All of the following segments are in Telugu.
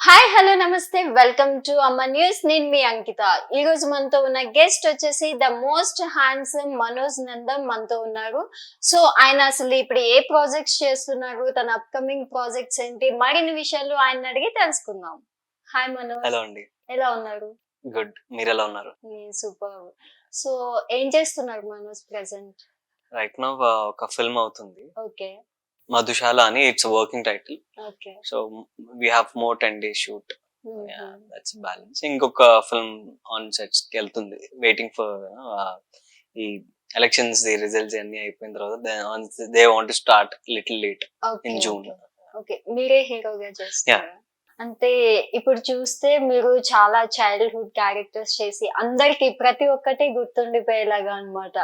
హాయ్ హలో నమస్తే వెల్కమ్ టు అమ్మ న్యూస్. నేను మీ అంకిత. ఈ రోజు మనతో ఉన్న గెస్ట్ వచ్చేసి the most handsome Manoj Nandan మనతో ఉన్నారు. సో ఆయన అసలు ఇప్పుడు ఏ ప్రాజెక్ట్స్ చేస్తున్నారు, తన అప్కమింగ్ ప్రాజెక్ట్స్ ఏంటి, మరిన్ని విషయాలు ఆయన అడిగి తెలుసుకుందాం. హాయ్ మనోజ్, హలో అండి. ఎలా ఉన్నారు? గుడ్. మీరు ఎలా ఉన్నారు? సూపర్. సో ఏం చేస్తున్నారు మనోజ్ ప్రెసెంట్? రైట్ నౌ ఒక ఫిల్మ్ అవుతుంది, ఓకే మధుశాల అని. It's working title. Okay. So we have more 10 days shoot. That's balance. ఇంకొక ఫిల్మ్ ఆన్ సెట్స్ కి వెళ్తుంది, వెయిటింగ్ ఫర్ ఈ ఎలక్షన్స్ రిజల్ట్స్ అన్ని అయిపోయిన తర్వాత they want to start little late in June. Okay, మీరే హీరోగా చేస్తారు. అంటే ఇప్పుడు చూస్తే మీరు చాలా చైల్డ్హుడ్ క్యారెక్టర్స్ చేసి అందరికి ప్రతి ఒక్కటి గుర్తుండిపోయేలాగా అన్నమాట.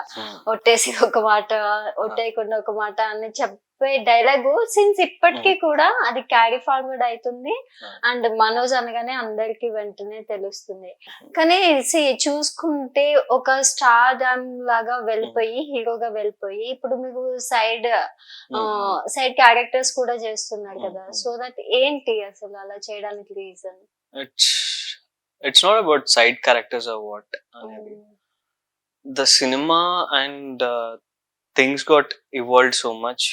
ఒట్టేసి ఒక మాట, ఒట్టేయకుండా ఒక మాట అని చెప్పే డైలాగు సిన్స్ ఇప్పటికీ కూడా అది క్యారీ ఫార్వర్డ్ అవుతుంది. అండ్ మనోజ్ అనగానే అందరికి వెంటనే తెలుస్తుంది. కానీ చూసుకుంటే ఒక స్టార్ లాగా వెళ్ళిపోయి, హీరోగా వెళ్ళిపోయి ఇప్పుడు మీరు సైడ్ క్యారెక్టర్స్ కూడా చేస్తున్నారు కదా. సో దట్ ఏంటి అసలు అలా చేయడానికి reason? It's not about side characters or what. The cinema and things got evolved so much.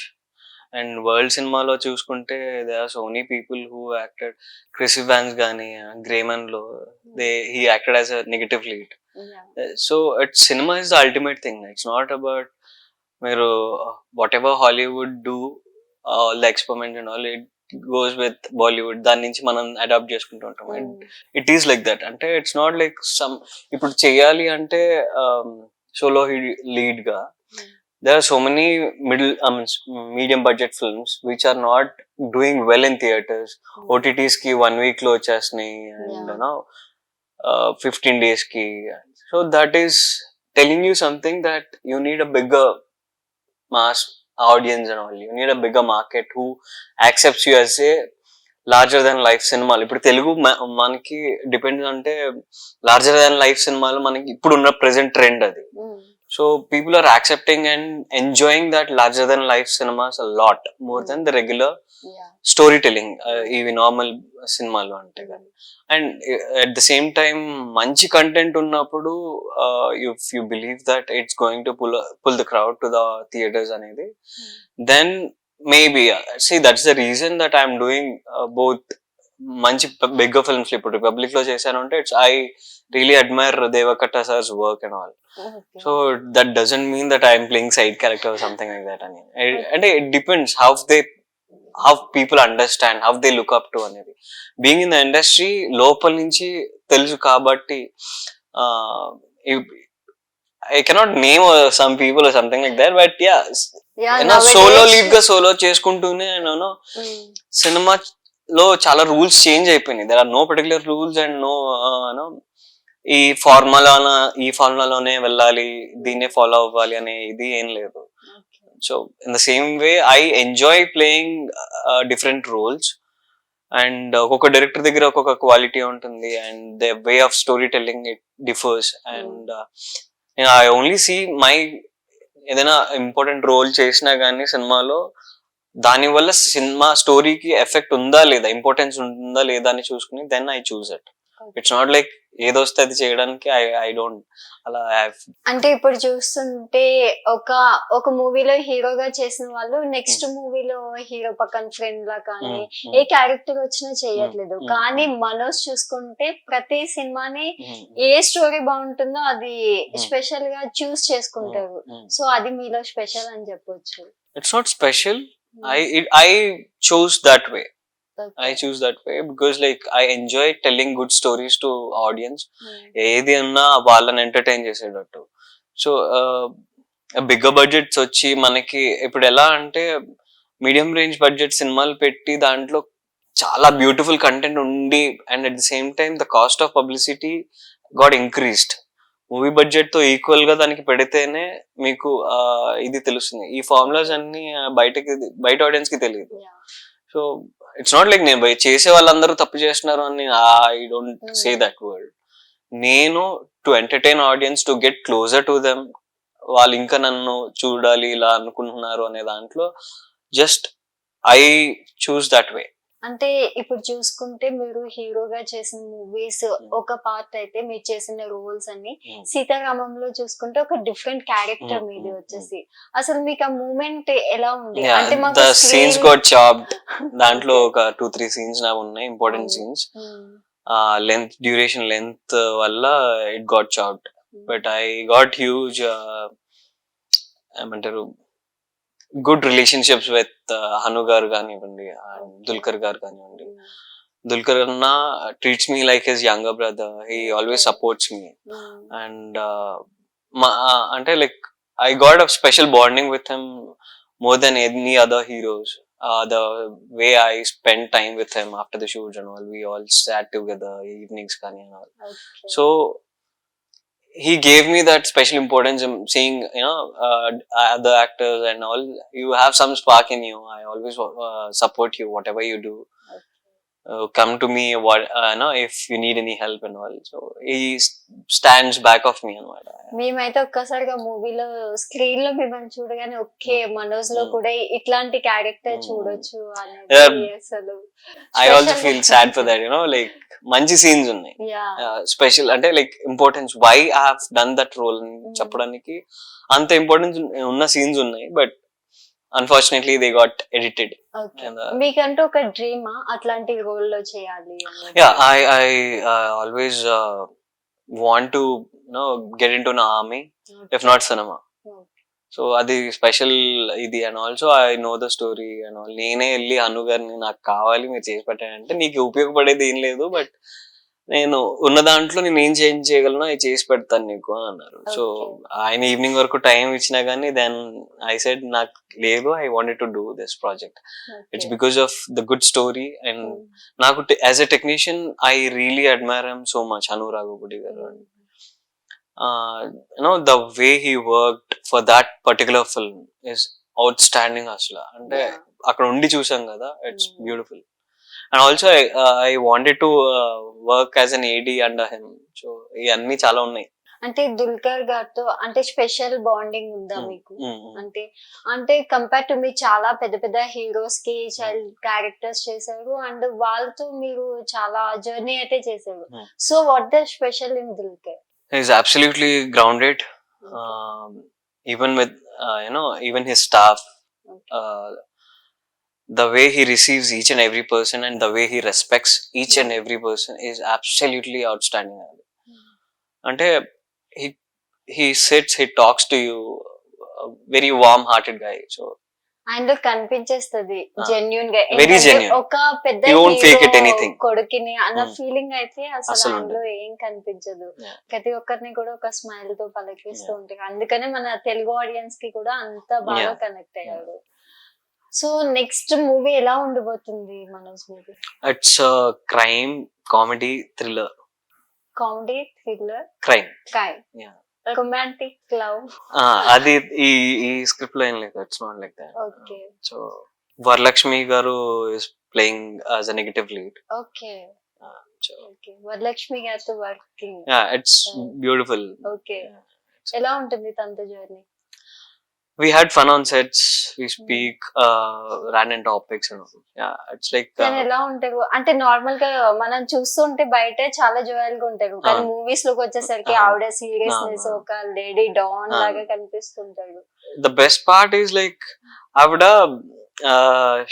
And world సినిమాలో చూసుకుంటే they are so many people who acted. Chris Evans గానీ, గ్రేమన్ లో he acted as a negative lead. So cinema is the ultimate thing. It's not about మీరు whatever Hollywood do, all the experiments and all, it goes with Bollywood. దాని నుంచి మనం అడాప్ట్ చేసుకుంటూ ఉంటాం. It is like that. అంటే ఇట్స్ నాట్ లైక్ సమ్ ఇప్పుడు చేయాలి అంటే సోలో లీడ్ గా there are so many medium budget films which are not doing well in theaters. OTTs ki 1 week lo vachesnayi and 15 days ki. So that is telling you something that you need a bigger mass audience and all. You need a bigger market who accepts you as a larger than life సినిమాలు. ఇప్పుడు తెలుగు మనకి డిపెండ్ అంటే లార్జర్ దాన్ లైఫ్ సినిమాలు మనకి ఇప్పుడు ఉన్న ప్రెసెంట్ ట్రెండ్ అది. So people are accepting and enjoying that larger than life cinemas a lot more than the regular storytelling, even normal cinemalu ante. And at the same time manchi content unnappudu, if you believe that it's going to pull the crowd to the theaters anedi, then maybe see that's the reason that I'm doing both మంచి బిగ్గర్ ఫిల్మ్స్. ఇప్పుడు రిపబ్లిక్ లో చేశాను అంటే I really admire Deva Katta sirs work and all. So that doesn't mean that I'm playing side character something like that అని. అంటే it depends how people understand, how they look up to అనేది. బీయింగ్ ఇన్ ద ఇండస్ట్రీ లోపల నుంచి తెలుసు కాబట్టి I cannot name some people or something like that. But solo lead గా సోలో చేసుకుంటూనే సినిమా లో చాలా రూల్స్ చేంజ్ అయిపోయినాయి. There are no particular rules and no ఈ ఫార్ములాలోనే వెళ్ళాలి, దీన్నే ఫాలో అవ్వాలి అనే ఇది ఏం లేదు. So in the same way I enjoy playing different roles. And ఒక్కొక్క డైరెక్టర్ దగ్గర ఒక్కొక్క క్వాలిటీ ఉంటుంది and the way of story telling it differs. And I only see my ఏదైనా ఇంపార్టెంట్ రోల్ చేసినా గానీ సినిమాలో దాని వల్ల సినిమా స్టోరీకి ఎఫెక్ట్ ఉందా లేదా, ఇంపార్టెన్స్ ఉందా లేదా అని చూసుకుని then I choose it. It's not like ఏదొస్తే అది చేయడానికి ఐ డోంట్ అలా. అంటే ఇప్పుడు చూస్తుంటే ఒక మూవీలో హీరోగా చేసిన వాళ్ళు నెక్స్ట్ మూవీలో హీరో పక్కన ఫ్రెండ్ లా కానీ ఏ క్యారెక్టర్ వచ్చినా చేయట్లేదు. కానీ మనోజ్ చూసుకుంటే ప్రతి సినిమాని ఏ స్టోరీ బాగుంటుందో అది స్పెషల్ గా చూస్ చేసుకుంటారు. సో అది మీలో స్పెషల్ అని చెప్పొచ్చు. It's not special. I chose that way. I choose that way because like I enjoy telling good stories to audience. ఏది అన్నా వాళ్ళని ఎంటర్టైన్ చేసేటట్టు. సో బిగ్గర్ బడ్జెట్స్ వచ్చి మనకి ఇప్పుడు ఎలా అంటే మీడియం రేంజ్ బడ్జెట్ సినిమాలు పెట్టి దాంట్లో చాలా బ్యూటిఫుల్ కంటెంట్ ఉండి and at the same time the cost of publicity got increased. Movie budget తో ఈక్వల్ గా దానికి పెడితేనే మీకు ఇది తెలుస్తుంది. ఈ ఫార్ములాస్ అన్ని బయట ఆడియన్స్ కి తెలియదు. సో ఇట్స్ నాట్ లైక్ నేను చేసే వాళ్ళందరూ తప్పు చేస్తున్నారు అని I don't say that word. నేను to entertain audience, to get closer to them, వాళ్ళు ఇంకా నన్ను చూడాలి ఇలా అనుకుంటున్నారు అనే దాంట్లో just I choose that way. అంటే ఇప్పుడు చూసుకుంటే మీరు హీరోగా చేసిన మూవీస్ ఒక పార్ట్ అయితే మీరు చేసిన రోల్స్ అన్ని సీతారామంలో చూసుకుంటే ఒక డిఫరెంట్ క్యారెక్టర్ మీది వచ్చేసి అసలు మీకు ఆ మూమెంట్ ఎలా ఉంది అంటే ద సీన్స్ గాట్ చాప్డ్. దాంట్లో ఒక 2-3 సీన్స్ నాకు ఉన్నాయి, important scenes. Length duration length వల్ల it got chopped. But I got huge ఏమంటారు good relationships with Hanu garu కానివ్వండి, దుల్కర్ గారు కానివ్వండి. Dulquer anna treats me like his younger brother. He always supports me. And అంటే like I got a special bonding with him more than any other heroes. The way I spent time with him after the shoots and all, we all sat together evenings and all. Okay. So he gave me that special importance in seeing, you know, other actors and all. You have some spark in you. I always support you whatever you do. Come to me if you need any help and all. So he stands back of me and all. మేమైతే ఒక్కసారిగా మూవీలో స్క్రీన్ లో మిమ్మల్ని చూడగానే ఓకే మనోజ్ లో కూడా ఇట్లాంటి క్యారెక్టర్ చూడొచ్చు అనేది అసలు I also feel sad for that, you know, like మంచి సీన్స్ ఉన్నాయి, స్పెషల్ అంటే like importance why I have done that role చెప్పడానికి అంత ఇంపార్టెన్స్ ఉన్న సీన్స్ ఉన్నాయి. But unfortunately they got edited. మీకంటూ ఒక డ్రీమ్ అట్లాంటి రోల్ లో చేయాలి? I always want to get into an army, if not cinema. So అది స్పెషల్ ఇది. And also I know the story and all. నేనే వెళ్ళి అను గారిని నాకు కావాలి మీరు చేసి పెట్టానంటే నీకు ఉపయోగపడేది ఏం లేదు, బట్ నేను ఉన్న దాంట్లో నేను ఏం చేంజ్ చేయగలను అది చేసి పెడతాను నీకు అని అన్నారు. సో ఆయన ఈవినింగ్ వరకు టైం ఇచ్చినా కానీ దెన్ ఐ సెడ్ నాకు లేదు, I wanted to do this project. It's because of the good story. And నాకు as a technician I really admire him so much, Anu Raghavapudi garu. The way he worked for that particular film is outstanding asla. అంటే అక్కడ ఉండి చూసాం కదా, it's beautiful. And also I wanted to work as an AD under him. So ఇవన్నీ చాలా ఉన్నాయి. అంటే దుల్కర్ గారితో అంటే స్పెషల్ బాండింగ్ ఉందా మీకు? అంటే కంపేర్ టు మీరు చాలా పెద్ద పెద్ద హీరోస్ కి చైల్డ్ క్యారెక్టర్స్ చేశారు అండ్ వాళ్ళతో మీరు చాలా జర్నీ అయితే చేశారు. So what the special in Dulquer? He's absolutely grounded, even with even his staff. The way he receives each and every person and the way he respects each and every person is absolutely outstanding. Ante he sits, he talks to you, a very warm hearted guy. So ఆయనలో కనిపించేస్తుంది జెన్యూన్ గా, very genuine. ఒక పెద్ద He won't fake it anything. కొడుకుని అన్న ఫీలింగ్ అయితే అసలు ఆయనలో ఏం కనిపించదు. ప్రతి ఒక్కరిని కూడా ఒక స్మైల్ తో పలకిస్తూ ఉంటారు. అందుకనే మన తెలుగు ఆడియన్స్ కి కూడా అంత బాగా కనెక్ట్ అయ్యారు. సో నెక్స్ట్ మూవీ ఎలా ఉండబోతుంది Manoj movie? It's crime comedy thriller. Comedy thriller crime romantic love. అది ఈ స్క్రిప్ట్ లో ఏం లేదు. It's not like that. Okay. So Varalakshmi garu is playing as a negative lead. Okay. Okay. Varalakshmi గారితో వర్కింగ్. It's beautiful. ఓకే. ఎలా ఉంటుంది తనతో journey? We had fun on sets. We speak random topics and all. It's like ఎలా ఉంటారు అంటే నార్మల్ గా మనం చూస్తుంటే బయట చాలా జోయల్ గా ఉంటారు, కానీ మూవీస్ లోకి వచ్చేసరికి ఆవిడ సీరియస్నెస్ ఒక లేడీ డాన్ లాగా కనిపిస్తుంటాడు. The best part is like ఆవిడ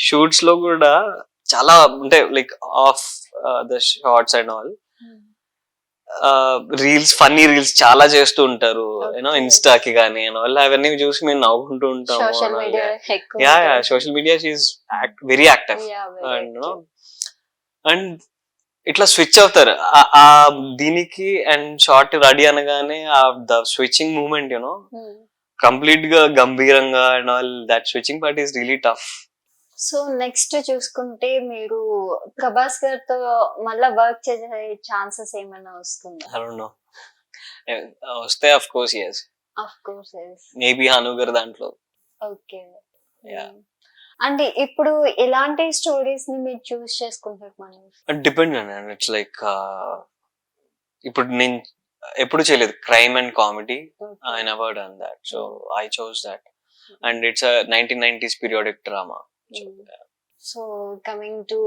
షూట్స్ లో కూడా చాలా అంటే like of the shorts and all reels, funny reels చాలా చేస్తూ ఉంటారు, యూనో ఇన్స్టాకి కానీ అవన్నీ చూసి మేము నవ్వుకుంటూ ఉంటాము. Social media she's very active and ఇట్లా స్విచ్ అవుతారు దీనికి. అండ్ షార్ట్ రెడీ అనగానే the switching moment you know complete గా గంభీరంగా and all that switching part is really tough. So next చూసుకుంటే మీరు ప్రభాస్ గారితో మళ్ళా వర్క్ చేసే ఛాన్సెస్ ఏమైనా వస్తుందా? I don't know. వస్తే of course yes. Of course yes. Maybe Hanu గారి దాంట్లో. ఓకే. అంటే ఇప్పుడు ఎలాంటి స్టోరీస్ ని మీరు చూస్ చేసుకుంటారు మనం? డిపెండ్ అండి. ఇట్స్ లైక్ ఇప్పుడు నేను ఎప్పుడు చేయలేదు crime and comedy. I never done that. So I chose that. And it's a 1990s periodic drama. So coming to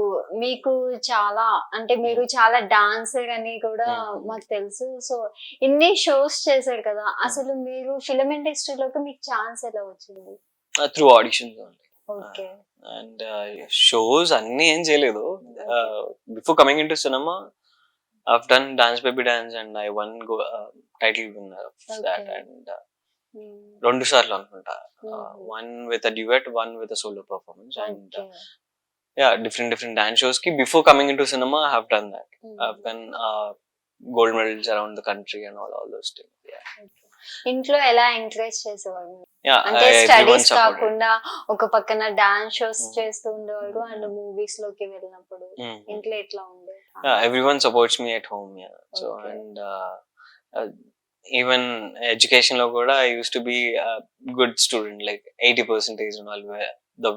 మీకు చాలా అంటే మీరు చాలా డాన్సర్ అని కూడా మాకు తెలుసు. సో ఇన్ని షోస్ చేశారు కదా, అసలు మీరు ఫిలిం ఇండస్ట్రీలోకి మీకు ఛాన్స్ ఎలా వచ్చింది? Through auditions okay. And shows అన్ని ఏం చేయలేదు. Before coming in to cinema I've done Dance Baby Dance and I won title winner of that. And రెండు సార్లు అనుకుంటా, one with a duet, one with a solo performance. And different dance shows ki before coming into cinema I have done that. I've done gold medals around the country and all those things. ఇంట్లో ఎలా ఎంకరేజ్ చేసేవారు? అంటే స్టడీస్ కాకుండా ఒక పక్కన డాన్స్ షోస్ చేస్తూ ఉండేవారు అండ్ మూవీస్ లోకి వెళ్ళినప్పుడు ఇంట్లో ఎట్లా ఉండే? Everyone supports me at home. So and even education lo kuda I used to be a good student, like 80% and all. The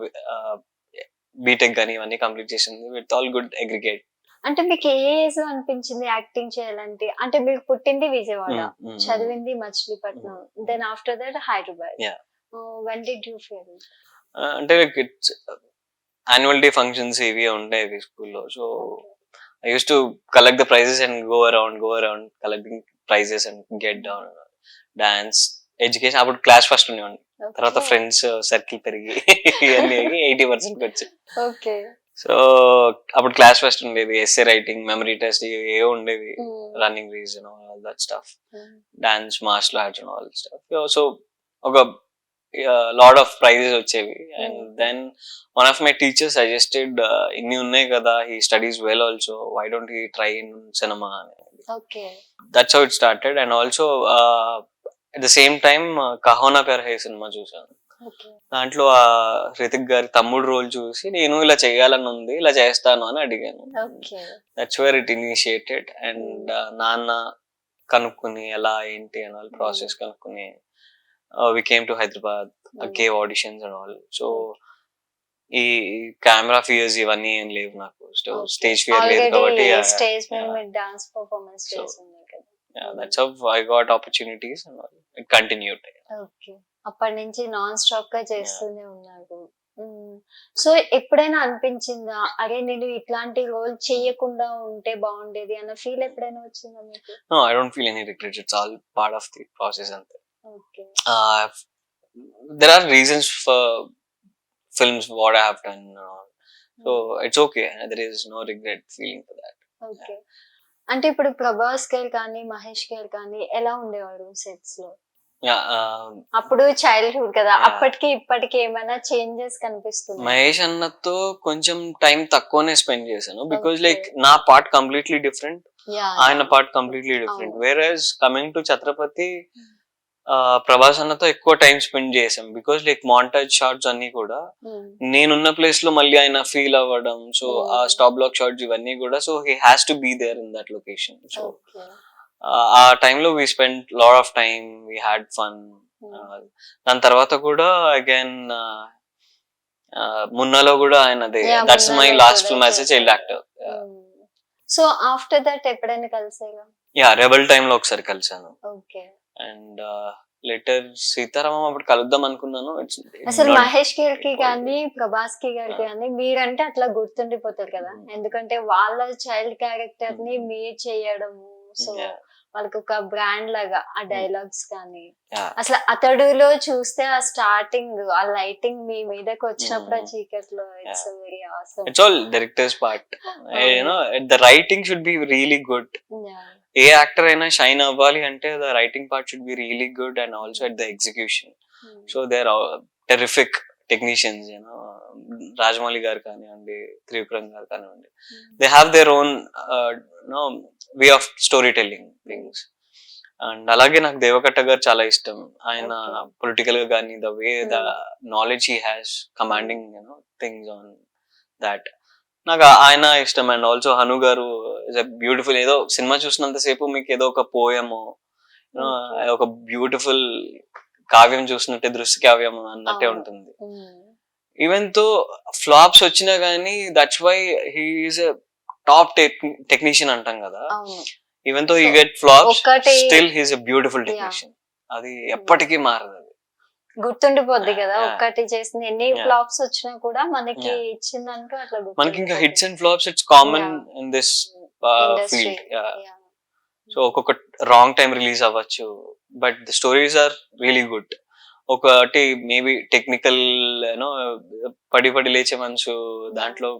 BTech gani ivanni complete chesindi with all good aggregate. అంటే మీకు ఏ ఏజ్ లో అనిపించింది యాక్టింగ్ చేయాలంటే? అంటే మీరు పుట్టింది విజయవాడ, చదివింది Machilipatnam, then after that Hyderabad. when did you feel it? అంటే ఇట్స్ యాన్యువల్ డే ఫంక్షన్స్ ఇవి ఉండేవి స్కూల్లో. So I used to collect the prizes and go around collecting prizes and get down. Dance, education, అప్పుడు క్లాస్ ఫస్ట్ ఉండేవాడిని. తర్వాత ఫ్రెండ్స్ సర్కిల్ పెరిగి ఇవన్నీ 80% వచ్చి. ఓకే. సో అప్పుడు క్లాస్ ఫస్ట్ ఉండేది, ఎస్ఏ రైటింగ్, మెమరీ టెస్ట్ ఏ ఉండేది, running race and all that stuff, dance martial arts and all stuff. So ఒక లాట్ ఆఫ్ ప్రైజెస్ వచ్చేవి. And then one of my teachers suggested, ఇన్ని ఉన్నాయి కదా, he studies well also, why don't he try in cinema అనేది. That's how it started. And also at the same time Kaho Naa Pyaar high cinema చూసాను. దాంట్లో ఆ హృతిక్ గారి తమ్ముడు రోల్ చూసి నేను ఇలా చేయాలని ఉంది, ఇలా చేస్తాను అని అడిగాను. That's where it initiated. And నాన్న కనుక్కుని ఎలా ఏంటి అని వాళ్ళ ప్రాసెస్ కనుక్కుని we came to Hyderabad, gave auditions and all. So ఈ కెమెరా ఫియర్స్ ఇవన్నీ ఏం లేవు నాకు, స్టేజ్ ఫియర్ లేదు కాబట్టి స్టేజ్ మీద మీరు డాన్స్ పర్ఫార్మెన్స్ చేస్తున్నారు కదా. That's how I got opportunities and all. It continued. Okay. అప్పటి నుంచి నాన్ స్టాప్ గా చేస్తూనే ఉన్నారు. సో ఎప్పుడైనా అనిపించిందా, అరే నేను ఇట్లాంటి రోల్ చేయకుండా ఉంటే బాగుండేది అన్న ఫీల్ ఎప్పుడైనా వచ్చిందా మీకు? No, I don't feel any regrets. It's all part of the process. And okay, there are reasons for films what I have done, so it's okay. There is no regret feeling for that. Okay. అంటే ఇప్పుడు ప్రభాస్ గారు కానీ మహేష్ గారు కానీ ఎలా ఉండేవారు సెట్స్ లో? అప్పుడు చైల్డ్హుడ్ కదా, అప్పటికి ఇప్పటికి ఏమైనా చేంజెస్ కనిపిస్తుంది? మహేష్ అన్నతో కొంచెం టైం తక్కువనే స్పెండ్ చేశాను, బికాజ్ లైక్ నా పార్ట్ కంప్లీట్లీ డిఫరెంట్, ఆయన part completely different. Whereas coming to Chhatrapati, Prabhas అన్నతో ఎక్కువ టైం స్పెండ్ చేసాం, బికాజ్ లైక్ మాంటేజ్ షార్ట్స్ అన్ని కూడా నేనున్న ప్లేస్ లో మళ్ళీ ఆయన ఫీల్ అవ్వడం, సో ఆ స్టాప్ బ్లాక్ షార్ట్స్ ఇవన్నీ కూడా, so he has to be there in that location. So ఆ టైంలో we spend lot of time, we had fun. దాని తర్వాత కూడా అగైన్ మున్నాలో కూడా ఆయనదే, that's my last film as a child actor. So after that ఎప్పుడైనా కలిసారా? రెబల్ టైమ్ లో ఒకసారి కలిసాను. ఓకే. అండ్ లేటర్ సీతారామం అప్పుడు కలుద్దాం అనుకున్నాను. అసలు మహేష్ గారికి కానీ ప్రభాస్ కి గారికి కానీ మీరంటే అట్లా గుర్తుండిపోతారు కదా, ఎందుకంటే వాళ్ళ చైల్డ్ క్యారెక్టర్ ని మీరు చేయడము, సో వాళ్ళకి ఒక బ్రాండ్ లాగా ఆ డైలాగ్స్ కానీ, అసలు అతడులో చూస్తే ఆ స్టార్టింగ్ ఆ లైటింగ్ మీ మీదకి వచ్చినప్పుడు ఆ చీకట్లో, it's very awesome. It's all director's part, you know, the writing should be really good. ఏ యాక్టర్ అయినా షైన్ అవ్వాలి అంటే the writing part should be really good, and also at the execution. So they are terrific technicians, you know, Rajamouli garu కానివ్వండి, త్రివిక్రమ్ గారు కానివ్వండి, they have their own no way of story telling things. And అలాగే నాకు దేవకట్ట గారు చాలా ఇష్టం. ఆయన పొలిటికల్ గా కానీ the way the knowledge he has commanding, you know, things on that, నాకు ఆయన ఇష్టం. అండ్ ఆల్సో హను గారు ఇస్ అ బ్యూటిఫుల్, ఏదో సినిమా చూసినంత సేపు మీకు ఏదో ఒక పోయము, ఒక బ్యూటిఫుల్ కావ్యం చూసినట్టే, దృశ్య కావ్యం అన్నట్టే ఉంటుంది. ఈవెన్ తో ఫ్లాప్స్ వచ్చినా గానీ, that's why he is a top technician అంటాం కదా. Even though he get flops, still he is a beautiful technician. అది ఎప్పటికీ మారదు. గుర్తుండిపోద్ది కదా, Yeah. ఒక్కటి చేసింది ఎన్ని Yeah. ఫ్లాప్స్ వచ్చినా కూడా మనకి Yeah. ఇచ్చిందంటూ అట్లా మనకి ఇంకా hits and flops it's common Yeah. In this industry. Field. So ఒక్కొక్క రాంగ్ టైం రిలీజ్ అవ్వచ్చు, but the stories are really good. ఒకటి మేబీ టెక్నికల్ యూనో పడి పడి లేచే మనసు, దాంట్లో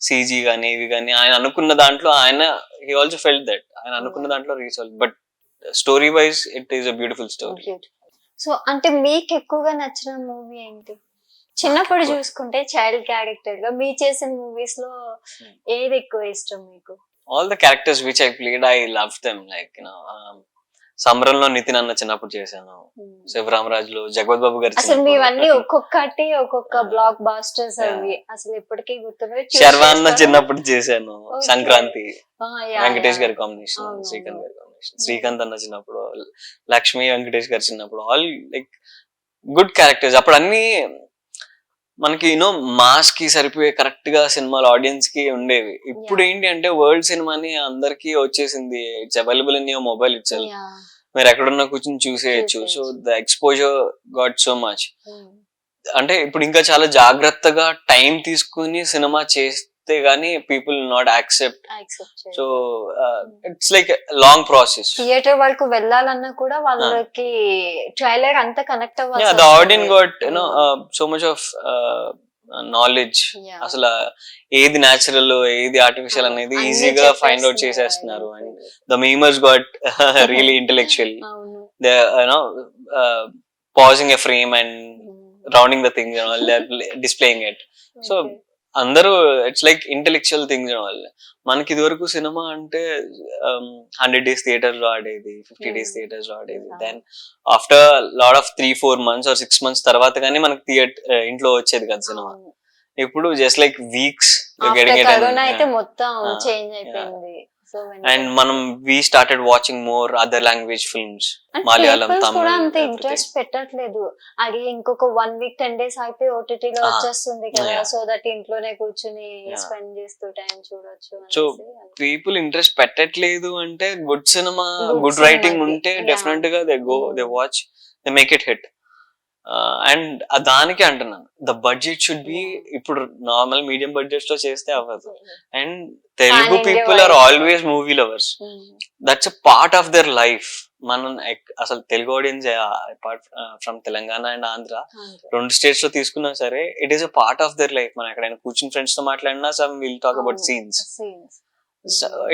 సీజీ కానీ ఇవి కానీ ఆయన అనుకున్న దాంట్లో ఆయన హీ ఆల్సో ఫెల్ట్ దట్ ఆయన అనుకున్న దాంట్లో రీచ్ అవ్వాలి. But story wise it is a beautiful story. So అంటే మీకు ఎక్కువగా నచ్చిన మూవీ ఏంటి? చిన్నప్పుడు చూసుకుంటే చైల్డ్ క్యారెక్టర్ గా మీ చేసిన మూవీస్ లో ఏది ఎక్కువ ఇష్టం మీకు? All the characters which I played, I loved them. Like, you know, సమరంలో నితిన్ అన్న చిన్నప్పుడు చేశాను, శివరామరాజులో జగవత్ బాబు గారు అసలు మీవన్నీ ఒక్కొక్కటి ఒక్కొక్క బ్లాక్ బాస్టర్స్ అవి అసలు ఎప్పటికీ గుర్తున్నాయి. శర్వాన్న చిన్నప్పుడు చేశాను, సంక్రాంతి వెంకటేష్ గారి కాంబినేషన్, శ్రీకాంత్ గారి కాంబినేషన్, శ్రీకాంత్ అన్న చిన్నప్పుడు, లక్ష్మి వెంకటేష్ గారి చిన్నప్పుడు, ఆల్ లైక్ గుడ్ క్యారెక్టర్స్. అప్పుడు అన్ని మనకి యూనో మాస్ కి సరిపోయే కరెక్ట్ గా సినిమాలు ఆడియన్స్ కి ఉండేవి. ఇప్పుడు ఏంటి అంటే వరల్డ్ సినిమాని అందరికి వచ్చేసింది, it's available in your mobile itself. మీరు ఎక్కడున్నా కూర్చొని చూసేయచ్చు. So the exposure got so much. అంటే ఇప్పుడు ఇంకా చాలా జాగ్రత్తగా టైం తీసుకుని సినిమా చేస్తే గానీ people not accept. So it's like long process. Theatre వరకు వెళ్ళాలన్నా కూడా వాళ్ళకి ట్రైలర్ అంత కనెక్ట్ అవ్వాలి. The audience got you know so much of knowledge. అసలు ఏది న్యాచురల్ ఏది ఆర్టిఫిషియల్ అనేది ఈజీగా ఫైండ్ అవుట్ చేసేస్తున్నారు. And the memers got really intellectual. They you know pausing a frame and rounding the things and all, they are displaying it. So అందరూ it's like intellectual things and all. మనకి ఇది వరకు సినిమా అంటే 100 days థియేటర్స్ లో ఆడేది, 50 days థియేటర్స్ లో ఆడేది. Then after lot of 3-4 months or 6 months తర్వాత కానీ మనకి ఇంట్లో వచ్చేది కదా సినిమా. ఇప్పుడు జస్ట్ లైక్ వీక్స్ అయితే మొత్తం చేంజ్ అయిపోయింది. అండ్ మనం we started watching more other language films, Malayalam, Tamil. అంత ఇంట్రెస్ట్ పెట్టట్లేదు. అది ఇంకొక 1 week 10 days అయితే ఓటీటీలో వచ్చేస్తుంది కదా, సో దట్ ఇంట్లోనే కూర్చుని స్పెండ్ చేస్తూ టైం చూడొచ్చు. సో పీపుల్ ఇంట్రెస్ట్ పెట్టట్లేదు అంటే గుడ్ సినిమా, గుడ్ రైటింగ్ ఉంటే డెఫినెట్ గా they watch, they make it hit. And దానికి అంటున్నాను, ద బడ్జెట్ షుడ్ బి, ఇప్పుడు నార్మల్ మీడియం బడ్జెట్స్ లో చేస్తే అవ్వదు. And Telugu people are always movie lovers. That's a part of their life. మనం అసలు Telugu audience apart from Telangana and Andhra, 2 states లో తీసుకున్నా సరే it is a part of their life. మనం ఎక్కడైనా కూర్చుని ఫ్రెండ్స్ తో మాట్లాడినా some will talk about scenes.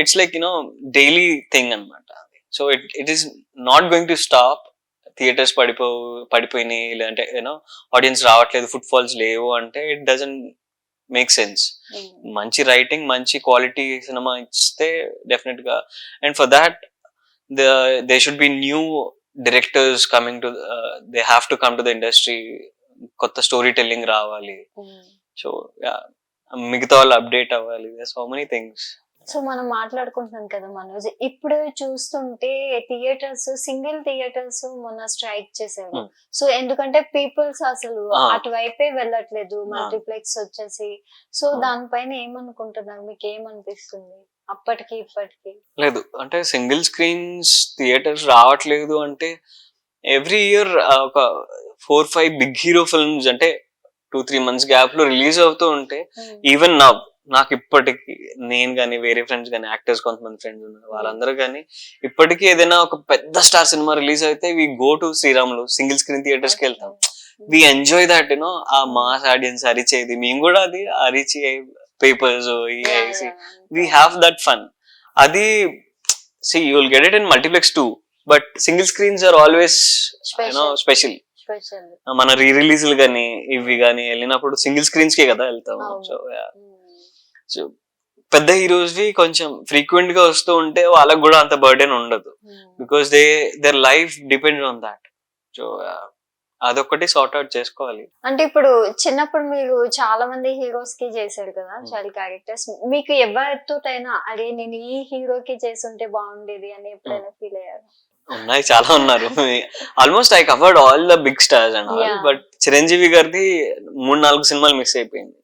It's like you know daily thing అన్నమాట. So it is not going to stop. Theatres పడిపోయినాయి, లేదంటే యూనో ఆడియన్స్ రావట్లేదు, ఫుట్ ఫాల్స్ లేవు అంటే ఇట్ డజంట్ మేక్ సెన్స్. మంచి రైటింగ్, మంచి క్వాలిటీ సినిమా ఇస్తే డెఫినెట్ గా, and for that they should be new directors coming to, they have to come to the industry. కొత్త స్టోరీ టెల్లింగ్ రావాలి. సో మిగతా వాళ్ళు అప్డేట్ అవ్వాలి. So many things. సో మనం మాట్లాడుకుంటున్నాం కదా మనోజ్, ఇప్పుడు చూస్తుంటే థియేటర్స్, సింగిల్ థియేటర్స్ మొన్న స్ట్రైక్ చేశారు. సో ఎందుకంటే పీపుల్స్ అసలు అటువైపే వెళ్ళట్లేదు, మల్టీప్లెక్స్ వచ్చేసి. సో దానిపైన ఏమనుకుంటున్నారు, మీకు ఏమనిపిస్తుంది అప్పటికి ఇప్పటికి? లేదు అంటే సింగిల్ స్క్రీన్స్ థియేటర్స్ రావట్లేదు అంటే ఎవ్రీ ఇయర్ ఒక 4-5 బిగ్ హీరో ఫిల్మ్స్ అంటే 2-3 months గ్యాప్ లో రిలీజ్ అవుతూ ఉంటే, ఈవెన్ నాకు ఇప్పటికి నేను కానీ వేరే ఫ్రెండ్స్ కానీ యాక్టర్స్ కొంతమంది ఫ్రెండ్స్ ఉన్నారు, వాళ్ళందరూ కానీ ఇప్పటికీ ఏదైనా ఒక పెద్ద స్టార్ సినిమా రిలీజ్ అయితే we go to Sriramulu single screen theatres కి వెళ్తాం. వి ఎంజాయ్ దట్ యూనో, ఆ మాస్ ఆడియన్స్ అరిచేది, మేము కూడా అది అరిచి papers we have that fun. అది see you will get it in multiplex too, but single screens are always you know special. మన రీ రిలీజ్లు కానీ ఇవి కానీ వెళ్ళినప్పుడు సింగిల్ స్క్రీన్స్ కే కదా వెళ్తాం. సో పెద్ద హీరోస్ వి కొంచెం ఫ్రీక్వెంట్ గా వస్తూ ఉంటే వాళ్ళకి కూడా అంత బర్డెన్ ఉండదు, because their life depends on that. So అదొక్కటి సార్ట్ అవుట్ చేసుకోవాలి. అంటే ఇప్పుడు చిన్నప్పుడు మీరు చాలా మంది హీరోస్ కి చేశారు కదా చైల్డ్ క్యారెక్టర్స్, మీకు ఎవరితోటైనా అరే నేను ఈ హీరోకి చేస్తుంటే బాగుండేది అని ఎప్పుడైనా ఫీల్ అయ్యారు? ఉన్నాయి, చాలా ఉన్నారు. Almost I covered all the big stars and all, but Chiranjeevi గారిది 3-4 సినిమాలు మిస్ అయిపోయింది.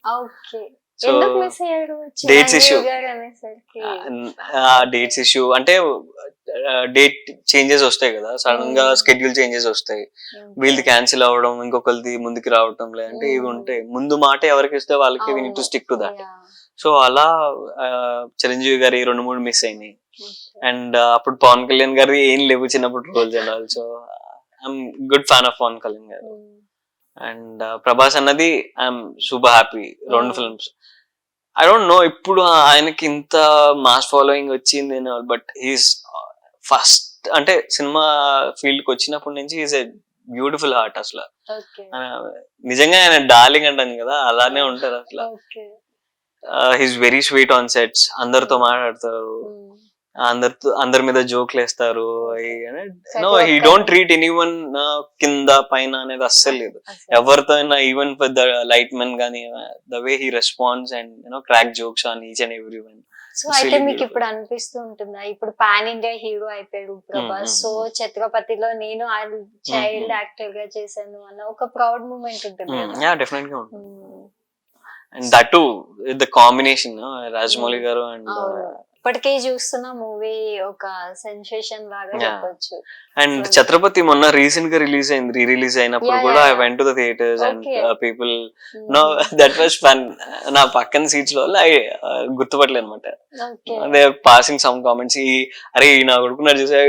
డేట్స్ ఇష్యూ అంటే డేట్ చేంజెస్ వస్తాయి కదా, సడన్ గా స్కెడ్యూల్ చేంజెస్ వస్తాయి, వీళ్ళది క్యాన్సిల్ అవ్వడం, ఇంకొకరిది ముందుకి రావడం, లేదంటే ఇవి ఉంటాయి. ముందు మాట ఎవరికి ఇస్తే వాళ్ళకి we need to stick to that. So అలా చిరంజీవి గారి 2-3 మిస్ అయినాయి. అండ్ అప్పుడు పవన్ కళ్యాణ్ గారి ఏం లేవు చిన్నప్పుడు roles and all. So I'm good fan of Pawan Kalyan garu. And Prabhas అన్నది I'm super happy. 2 films I don't know ఇప్పుడు ఆయనకి ఇంత మాస్ ఫాలోయింగ్ వచ్చింది, బట్ హీస్ ఫస్ట్ అంటే సినిమా ఫీల్డ్ కి వచ్చినప్పటి నుంచి ఈజ్ ఎ బ్యూటిఫుల్ హార్ట్ అసలు. నిజంగా ఆయన డార్లింగ్ అంటాను కదా, అలానే ఉంటారు అసలు. He's very sweet on sets, అందరితో మాట్లాడతారు, అందరి మీద జోక్లు వేస్తారు. No, he don't treat anyone కింద పైన అనేది అస్సలు లేదు. ఎవరితో అయినా, ఈవెన్ పెద్ద లైట్ మెన్ గానీ, the way he response and crack jokes on each and every one. So అయితే మీకు ఇప్పుడు అనిపిస్తూ ఉంటుందా, ఇప్పుడు పాన్ ఇండియా హీరో అయిపోయాడు ప్రభాస్, సో ఛత్రపతిలో నేను చైల్డ్ యాక్టర్ గా చేశాను అన్న ఒక ప్రౌడ్ మూమెంట్ ఉంటుంది? డెఫినెట్ గా ఉంటుంది. And that to the combination Rajamouli గారు అండ్ ఇప్పటికే చూస్తున్న మూవీ ఒక సెన్సేషన్ లాగా చెప్పొచ్చు. అండ్ ఛత్రపతి మొన్న రీసెంట్ గా రిలీజ్ అయింది, రీ రిలీజ్ అయినప్పుడు కూడా I went to the theatres and people know that was fun. నా పక్కన సీట్స్ లో గుర్తుపట్టలే అనమాట, దే పాసింగ్ సమ్ కామెంట్స్, అరే నా కొడుకున్నారు చూసా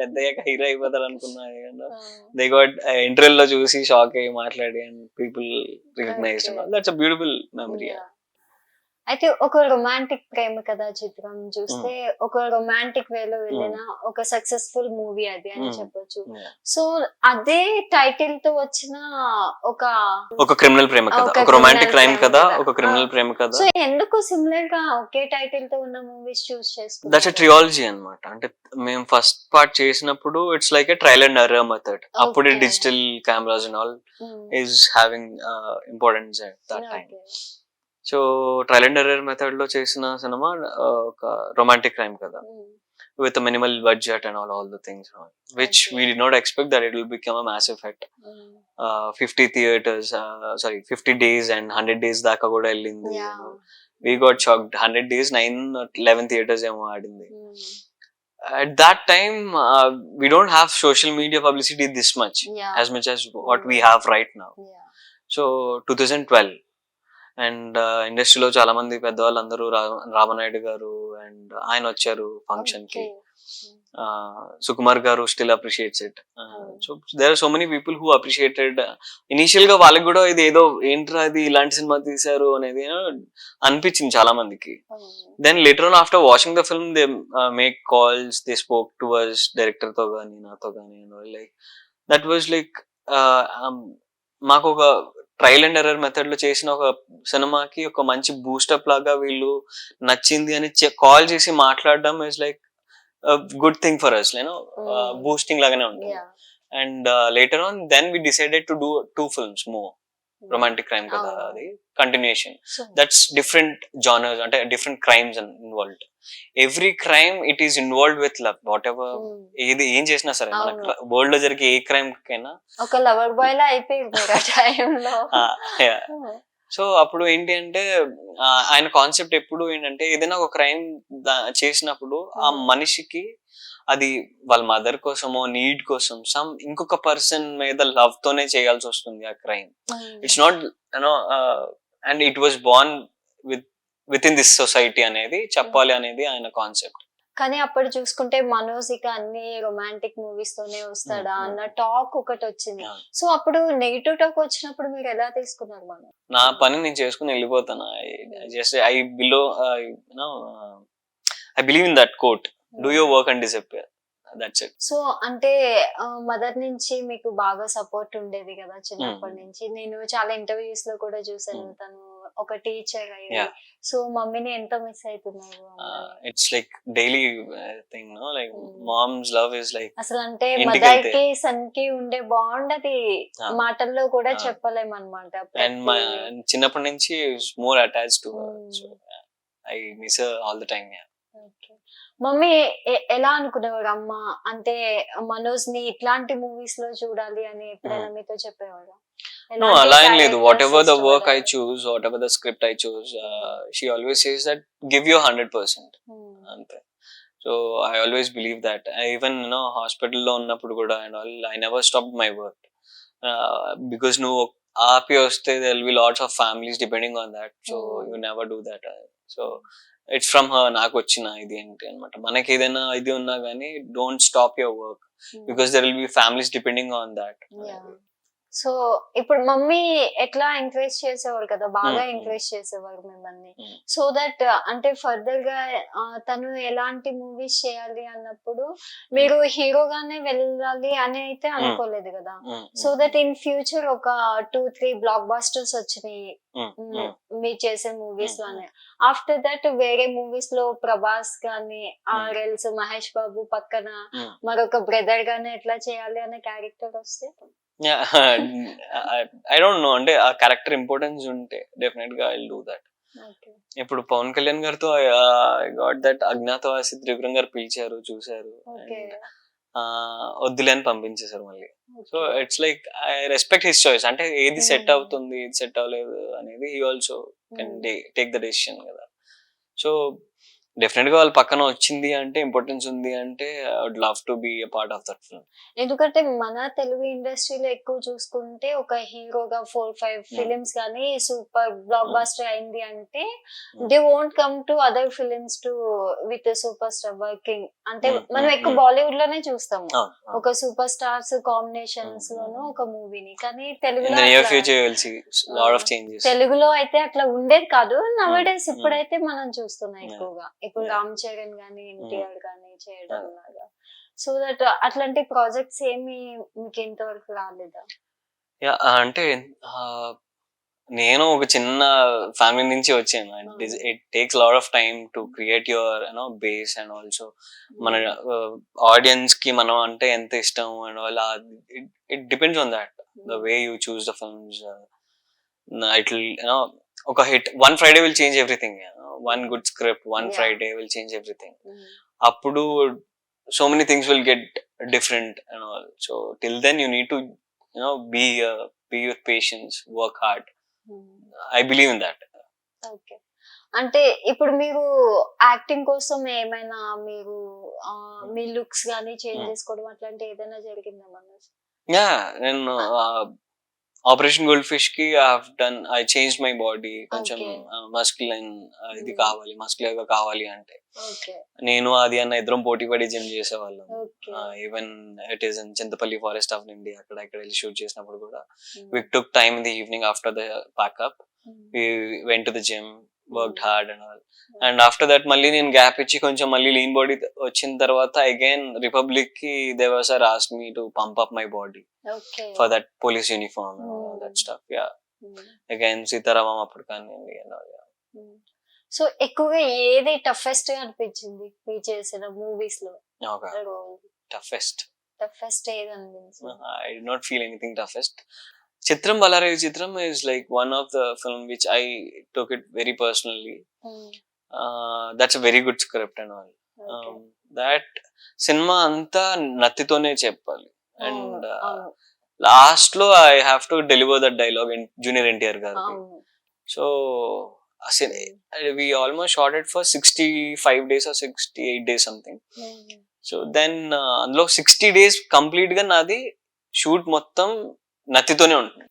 పెద్దయ్యాక హీరో అయిపోతారు అనుకున్నా. దే గాట్ ఇంటర్వ్యూలో చూసి షాక్ అయ్యి మాట్లాడి and people recognised. That's a beautiful memory. అయితే ఒక రొమాంటిక్ ప్రేమ కథా చిత్రం చూస్తే ఒక రొమాంటిక్ వేలో వెళ్ళిన ఒక సక్సెస్ఫుల్ మూవీ అది అని చెప్పొచ్చు. సో అదే టైటిల్ తో వచ్చిన ఒక క్రిమినల్ ప్రేమ కథ, ఒక రొమాంటిక్ క్రైమ్ కథ, ఒక క్రిమినల్ ప్రేమ కథ. సో ఎందుకు సిమిలర్ గా ఒకే టైటిల్ తో ఉన్న మూవీస్ చూస్ చేసుకున్నారు? దట్స్ ఎ ట్రియాలజీ అన్నమాట. అంటే మేము ఫస్ట్ పార్ట్ చేసినప్పుడు it's like a trial and error method. అప్పుడే digital cameras and all is having importance at that time. So trial and error method లో చేసిన సినిమా ఒక రొమాంటిక్ క్రైమ్ కదా, with a minimal budget and all the things, which we did not expect that it will become a massive hit. 50 theaters, 50 days and 100 days దాకా కూడా వెళ్ళింది. We got shocked. 100 days 9-11 theaters ఏమో ఆడింది. At that time we don't have social media publicity this much, as much as what we have right now. So 2012 and ఇండస్ట్రీలో చాలా మంది పెద్దవాళ్ళు అందరూ, రామనాయుడు గారు అండ్ ఆయన వచ్చారు ఫంక్షన్ కి, Sukumar garu still appreciates it. So there are so many people who appreciated. Initial గా వాళ్ళకి కూడా ఇది ఏదో ఏంట్రా ఇది ఇలాంటి సినిమా తీశారు అనేది అనిపించింది చాలా మందికి. Then later on after watching the film they make calls, they spoke to us, director తో గానీ నాతో గానీ, లైక్ దట్ వాజ్ లైక్ మాకు ఒక ట్రయల్ అండ్ ఎర్రర్ మెథడ్ లో చేసిన ఒక సినిమాకి ఒక మంచి బూస్టప్ లాగా వీళ్ళు నచ్చింది అని కాల్ చేసి మాట్లాడడం is like good thing for us, boosting లాగానే ఉంటుంది. And later on then we decided to do 2 films more. Romantic crime కదా, అది కంటిన్యూషన్. దట్స్ డిఫరెంట్ జానర్స్, అంటే different crimes involved. Every crime it is involved with love. What ever ఏం చేసినా సరే, మన వరల్డ్ లో జరిగే ఏ క్రైమ్ కైనా ఒక లవర్ బాయ్ లా అయిపోయింది ఆ టైంలో. సో అప్పుడు ఏంటి అంటే ఆయన కాన్సెప్ట్ ఎప్పుడు ఏంటంటే, ఏదైనా ఒక క్రైమ్ చేసినప్పుడు ఆ మనిషికి అది వాళ్ళ మదర్ కోసమో నీడ్ కోసం ఇంకొక పర్సన్ మీద లవ్ తోనే చేయాల్సి వస్తుంది ఆ crime. It's not and it was Born with in this society అనేది చెప్పాలి అనేది ఆయన కాన్సెప్ట్. కానీ అప్పుడు చూసుకుంటే మనోజ్ ఇక అన్ని రొమాంటిక్ మూవీస్ తోనే వస్తాడా అన్న టాక్ ఒకటి వచ్చింది. సో అప్పుడు నెగిటివ్ టాక్ వచ్చినప్పుడు మీరు ఎలా తీసుకున్నారు? మనం నా పని నేను చేసుకుని వెళ్ళిపోతాను. I believe in that quote, do your work and disappear, that's it. So అంటే మదర్ నుంచి మీకు బాగా సపోర్ట్ ఉండేది కదా చిన్నప్పటి నుంచి. నేను చాలా ఇంటర్వ్యూస్ లో కూడా చూసాను, తను ఒక టీచర్ అయ్యి. సో మమ్మీని ఎంత మిస్ అవుతున్నారు? It's like daily thing, no, like mom's love is like అసలు అంటే మదర్ కి సన్ కి ఉండే బాండ్ అది మాటల్లో కూడా చెప్పలేం అన్నమాట. అండ్ చిన్నప్పటి నుంచి more attached to her, so I miss her all the time. Mummy ఎలా అనుకునేవారు అమ్మ అంటే మనోజ్ ని ఇట్లాంటి మూవీస్ లో చూడాలి అని ఎప్పుడైనా మీతో చెప్పేవారు? No, అలా ఏం లేదు. What ever the work I choose, what ever the script I choose, she always says that give you 100%. అంతే. So I always believe that. Even హాస్పిటల్లో ఉన్నప్పుడు కూడా and all I never stop my work, because నువ్వు ఆపి వస్తే there will be lots of families depending on that. So you never do that. So it's from her నాకు వచ్చిన ఇది ఏంటి అనమాట. మనకి ఏదైనా ఇది ఉన్నా కానీ don't stop your work, because there will be families depending on that. So ఇప్పుడు మమ్మీ ఎట్లా ఎంకరేజ్ చేసేవారు కదా, బాగా ఎంకరేజ్ చేసేవారు మిమ్మల్ని. సో దట్ అంటే ఫర్దర్ గా తను ఎలాంటి మూవీస్ చేయాలి అన్నప్పుడు మీరు హీరోగానే వెళ్ళాలి అని అయితే అనుకోలేదు కదా. సో దట్ ఇన్ ఫ్యూచర్ ఒక 2-3 బ్లాక్ బాస్టర్స్ వచ్చినాయి మీరు చేసే మూవీస్ లోనే. ఆఫ్టర్ దట్ వేరే మూవీస్ లో ప్రభాస్ గాని ఆర్ఎల్స్ మహేష్ బాబు పక్కన మరొక బ్రదర్ గాని ఎట్లా చేయాలి అనే క్యారెక్టర్ వస్తే ఐ డోంట్ నో, అంటే ఆ క్యారెక్టర్ ఇంపార్టెన్స్ ఉంటే డెఫినెట్ గా ఐ డూ దట్. ఇప్పుడు పవన్ కళ్యాణ్ గారితో I got that Agnyaathavaasi Tripuram garu పిలిచారు, చూసారు, వద్దులే అని పంపించేశారు మళ్ళీ. So it's like I respect his choice. అంటే ఏది సెట్ అవుతుంది ఏది సెట్ అవ్వలేదు అనేది he also can take the decision కదా. సో డెఫినెట్ గా వాళ్ళ పక్కన వచ్చింది అంటే ఇంపార్టెన్స్ ఉంది అంటే I would love to be a part of that film. ఎందుకంటే మన తెలుగు ఇండస్ట్రీలో ఎక్కువ చూసుకుంటే ఒక హీరోగా 4-5 ఫిలిమ్స్ కానీ సూపర్ బ్లాక్ బాస్టర్ అయింది అంటే they won't come to other films to with super star working. అంటే మనం ఎక్కువ బాలీవుడ్ లోనే చూస్తాము ఒక సూపర్ స్టార్స్ కాంబినేషన్స్ లోను ఒక మూవీని. కానీ తెలుగులో అయితే అట్లా ఉండేది కాదు. నవడేస్ ఇప్పుడైతే మనం చూస్తున్నాం ఎక్కువగా. ఇప్పుడు రామ్ చరణ్ గానీ ఎన్టీఆర్ గానీ చేయడం లాగా. సో దట్ అట్లాంటి ప్రాజెక్ట్స్ ఏమి మీకు ఇంతవరకు రాలేదా? అంటే నేను ఒక చిన్న ఫ్యామిలీ నుంచి వచ్చాను. It takes lot of time to create your base and also మన ఆడియన్స్ కి మనం అంటే ఎంత ఇష్టం and all. It depends on that the way you choose the films. It ఒక hit one Friday will change everything. One good script, one Friday will change everything. Appudu so many things will get different and all. So till then you need to be with patience, work hard. I believe in that. Okay. అంటే ఇప్పుడు మీరు యాక్టింగ్ కోసం ఏమైనా మీరు మీ లుక్స్ గానీ చేంజ్ చేసుకోవడం అట్లాంటి ఏదైనా జరిగిందా మనసు? నేను ఆపరేషన్ గోల్డ్ ఫిష్ కి ఐ చేంజ్ మై బాడీ. కొంచెం మస్కులైన్ ఇది కావాలి, మస్కులర్ గా కావాలి అంటే నేను అది అన్న ఇద్దరం పోటీ పడి జిమ్ చేసేవాళ్ళం. Even it is in Chintapalli forest of India. అక్కడ వెళ్ళి షూట్ చేసినప్పుడు కూడా we took time in the evening after the pack up, we went to the gym, worked hard and all. And after that మళ్ళీ నేను గ్యాప్ ఇచ్చి కొంచెం మళ్ళీ లీన్ బాడీ వచ్చిన తర్వాత అగైన్ రిపబ్లిక్ కి దేవర్ sir asked me to pump up my body for that police uniform that stuff. Again Sitaramam అప్పుడు కానీ. సో ఎక్కువగా ఏది టఫెస్ట్ గా అనిపించింది మీరు చేసిన మూవీస్ లో? టఫెస్ట్ ఏది అనిపించింది? I did not feel anything toughest. Chitram Balaravi Chitram is like one of the film which I took it very personally. That's a very good script and all. That cinema anta nattitone cheppali. And last lo I have to deliver that dialogue in Junior NTR gardi. So we almost shot it for 65 days or 68 days something. So then అందులో 60 days complete గా నాది షూట్ మొత్తం నత్తితోనే ఉంటుంది.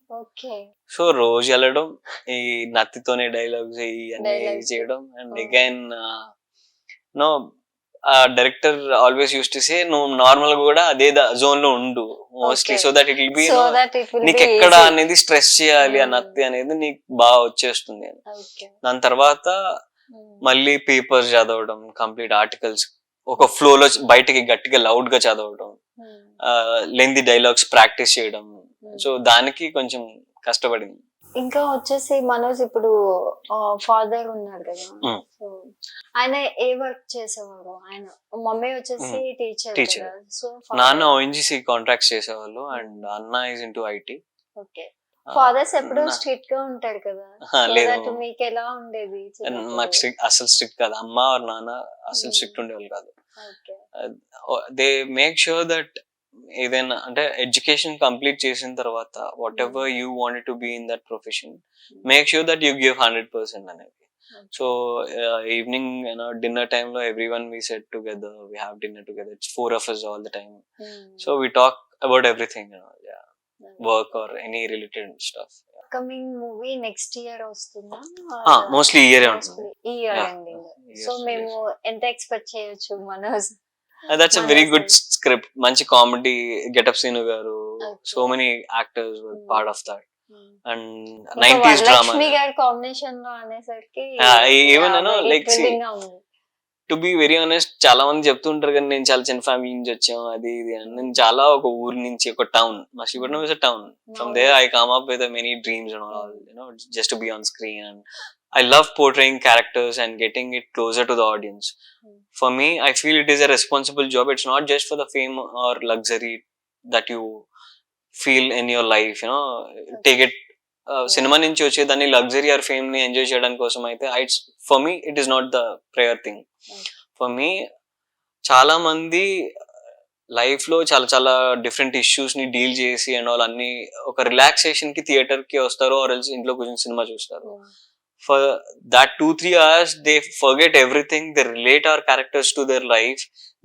సో రోజు వెళ్ళడం ఈ నత్తితోనే డైలాగ్స్ అన్ని చేయడం. And again no director always use to say నువ్వు నార్మల్ కూడా అదే జోన్ లో ఉండు mostly, so that it will be నీకు ఎక్కడ అనేది స్ట్రెస్ చేయాలి ఆ నత్తి అనేది నీకు బాగా వచ్చేస్తుంది. దాని తర్వాత మళ్ళీ పేపర్స్ చదవడం, కంప్లీట్ ఆర్టికల్స్ ఒక ఫ్లో లో బయటకి గట్టిగా లౌడ్ గా చదవడం, లెంది డైలాగ్స్ ప్రాక్టీస్ చేయడం. సో దానికి కొంచెం కష్టపడింది. ఇంకా వచ్చేసి మనోజ్ ఇప్పుడు ఫాదర్ ఉన్నారు కదా, సో ఆయన ఏ వర్క్ చేసేవారు? ఆయన మమ్మీ వచ్చేసి టీచర్. సో నాన్న ఓఎన్జీసీ కాంట్రాక్ట్స్ చేసేవాళ్ళు అండ్ అన్న is into IT. Okay. Fathers ఎప్పుడు స్ట్రిక్ట్ గా ఉంటారు కదా, లేదు మీకు ఎలా ఉండేది? మాకు అసలు స్ట్రిక్ట్ కాదు. అమ్మ ఆర్ నాన్న అసలు స్ట్రిక్ట్ ఉండేవాళ్ళు కాదు. దే మేక్ ష్యూర్ దట్ ఏదైనా అంటే ఎడ్యుకేషన్ కంప్లీట్ చేసిన తర్వాత whatever you wanted to be in that profession, make sure that you give 100% అనేది. So evening, dinner time lo everyone we sit together, we have dinner together. It's 4 of us all the time. So we talk about everything, work or any related stuff. Upcoming movie next year వస్తుందా? Mostly year Mostly ఈ ఇయర్ ఎండింగ్. సో మేము ఎంత ఎక్స్పెక్ట్ చేయొచ్చు Manoj? That's a very good script. Manchi comedy, Getup Sinu garu. So many actors were part of that. And 90s drama. Lakshmi గారి కాంబినేషన్ లో అనేసరికి even like see, to be very honest, చాలా మంది చెప్తుంటారు కానీ నేను చాలా చిన్న ఫ్యామిలీ నుంచి వచ్చాము అది ఇది అని. నేను చాలా ఒక ఊరు నుంచి, ఒక town, Machilipatnam is a town. From there I come up with many dreams and all, just to be on screen. And I love portraying characters and getting it closer to the audience. For me, I feel it is a responsible job. It's not just for the fame or luxury that you feel in your life, take it. Cinema నుంచి వచ్చే దాన్ని లగ్జరీ ఆర్ ఫేమ్ ని ఎంజాయ్ చేయడానికి కోసం అయితే for me it is not the prayer thing. For me చాలా మంది లైఫ్ లో చాలా చాలా డిఫరెంట్ ఇష్యూస్ ని డీల్ చేసి అండ్ ఆల్ అన్ని ఒక రిలాక్సేషన్ కి థియేటర్ కి వస్తారు ఆర్ ఎల్స్ ఇంట్లో కూర్చొని సినిమా చూస్తారు. For that 2-3 hours they forget everything, they relate our characters to their life,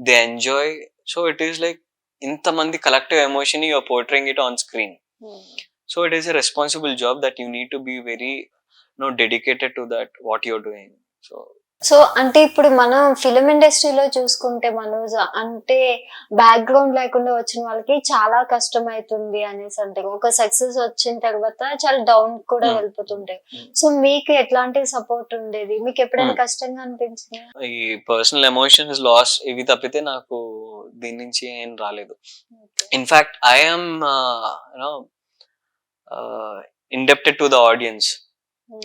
they enjoy. So it is like inta mandi collective emotion you are portraying it on screen. So it is a responsible job that you need to be very dedicated to that what you're doing. So అంటే ఇప్పుడు మనం ఫిలిం ఇండస్ట్రీలో చూసుకుంటే మనోజ్, అంటే బ్యాక్గ్రౌండ్ లేకుండా వచ్చిన వాళ్ళకి చాలా కష్టం అవుతుంది అనేసి అంటే ఒక సక్సెస్ వచ్చిన తర్వాత చాలా డౌన్ కూడా వెళ్ళిపోతుంటాయి. సో మీకు ఎట్లాంటి సపోర్ట్ ఉండేది? మీకు ఎప్పుడైనా కష్టంగా అనిపించింది? ఈ పర్సనల్ ఎమోషన్స్ లాస్ ఇవి తప్పితే నాకు దీని నుంచి ఏం రాలేదు. In fact I am indebted to the audience.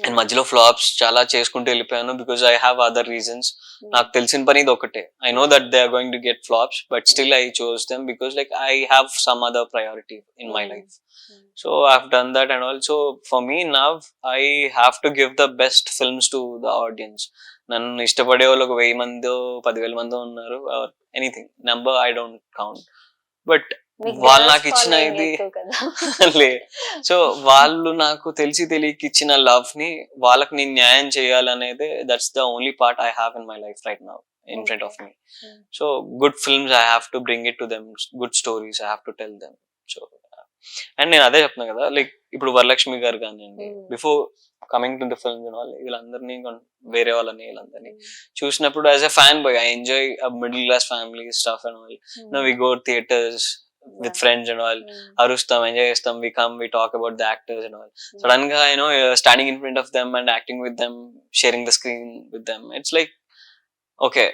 And మధ్యలో ఫ్లాప్స్ చాలా చేసుకుంటూ వెళ్ళిపోయాను because I have other reasons. నాకు తెలిసిన పని ఇది ఒకటే, I know that they are going to get flops but still I chose them because like I have some other priority in my life. So I have done that and also for me now I have to give the best films to the audience. నన్ను ఇష్టపడే వాళ్ళు ఒక 1000 మందో 10,000 మందో ఉన్నారు, anything number I don't count. But వాళ్ళు నాకు ఇచ్చిన ఇది లే, సో వాళ్ళు నాకు తెలిసి తెలియక ఇచ్చిన లవ్ ని వాళ్ళకి నేను న్యాయం చేయాలనేది that's the only part I have in my life right now in front of me. So good films I have to bring it to them, good stories I have to tell them. So and నేను అదే చెప్తున్నా కదా, లైక్ ఇప్పుడు వరలక్ష్మి గారు కానివ్వండి, before coming to the films and all, వీళ్ళందరినీ వేరే వాళ్ళని వీళ్ళందరినీ చూసినప్పుడు as a fan boy I enjoy middle class family stuff and all. We go theatres with friends and all, arustam, enjoy chestam, we come, we talk about the actors and all. Sudden ga standing in front of them and acting with them, sharing the screen with them, it's like okay,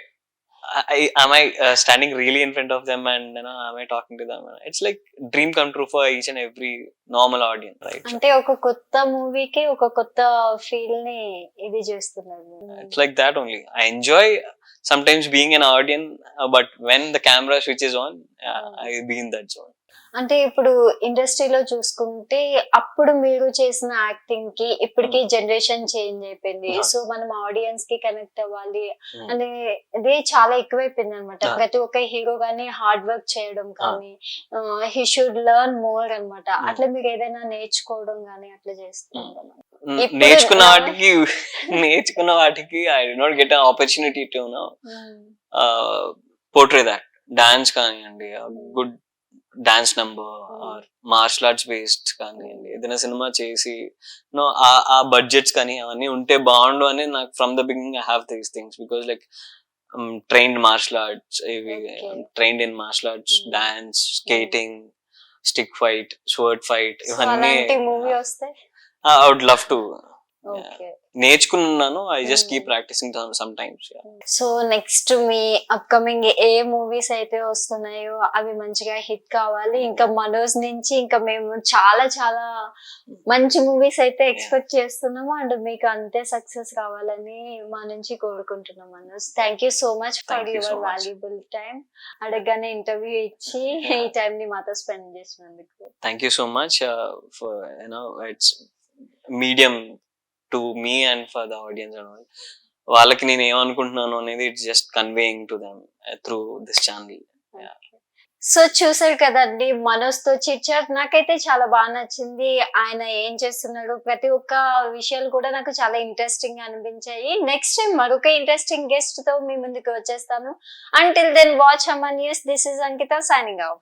am I standing really in front of them and am I talking to them? It's like dream come true for each and every normal audience, right? అంటే ఒక కొత్త మూవీకి ఒక కొత్త ఫీల్ ని ఇది చేస్తున్నారు. It's like that only. I enjoy sometimes being an audience, but when the camera switches on, I be in that zone. అంటే ఇప్పుడు ఇండస్ట్రీలో చూసుకుంటే అప్పుడు మీరు చేసిన యాక్టింగ్ కి ఇప్పటికి జనరేషన్ చేంజ్ అయిపోయింది. సో మనం ఆడియన్స్ కి కనెక్ట్ అవ్వాలి అనేది చాలా ఎక్కువైపోయింది అనమాట. ప్రతి ఒక్క హీరో గానీ హార్డ్ వర్క్ చేయడం కానీ హీ షుడ్ లెర్న్ మోర్ అనమాట. అట్లా మీరు ఏదైనా నేర్చుకోవడం గానీ అట్లా చేస్తున్నారు? నేర్చుకున్న వాటికి I did not get an opportunity to portray that. Dance కానివ్వండి, good dance number or martial arts based కానివ్వండి, ఏదైనా సినిమా చేసి ఆ బడ్జెట్స్ కానీ అవన్నీ ఉంటే బాగుండు అని నాకు from the beginning I have these things because like trained martial arts, trained in martial arts, dance, skating, stick fight, sword fight. అలాంటి మూవీ వస్తే I would love to. నేర్చుకున్నాను. I just keep practising some times. So next మీ అప్కమింగ్ ఏ మూవీస్ అయితే వస్తున్నాయో అవి మంచిగా హిట్ కావాలి. ఇంకా మనోజ్ నుంచి ఇంకా మేము చాలా చాలా మంచి మూవీస్ అయితే ఎక్స్పెక్ట్ చేస్తున్నాము అండ్ మీకు అంతే సక్సెస్ కావాలని మా నుంచి కోరుకుంటున్నాం. Manoj, thank you so much for your valuable time. అడగగానే ఇంటర్వ్యూ ఇచ్చి ఈ టైం ని మాతో స్పెండ్ చేసినందుకు thank you so much for it's medium to me and for the audience and all. వాళ్ళకి నేను ఏమనుకుంటున్నాను అనేది it's just conveying to them through this channel. So చూసారు కదండి మనోజ్ తో చిట్ చాట్. నాకైతే చాలా బాగా నచ్చింది. ఆయన ఏం చేస్తున్నాడు ప్రతి ఒక్క విషయాలు కూడా నాకు చాలా ఇంట్రెస్టింగ్ గా అనిపించాయి. నెక్స్ట్ టైం మరొక ఇంట్రెస్టింగ్ గెస్ట్ తో మీ ముందుకు వచ్చేస్తాను. Until then watch Amar news. This is Ankita signing of.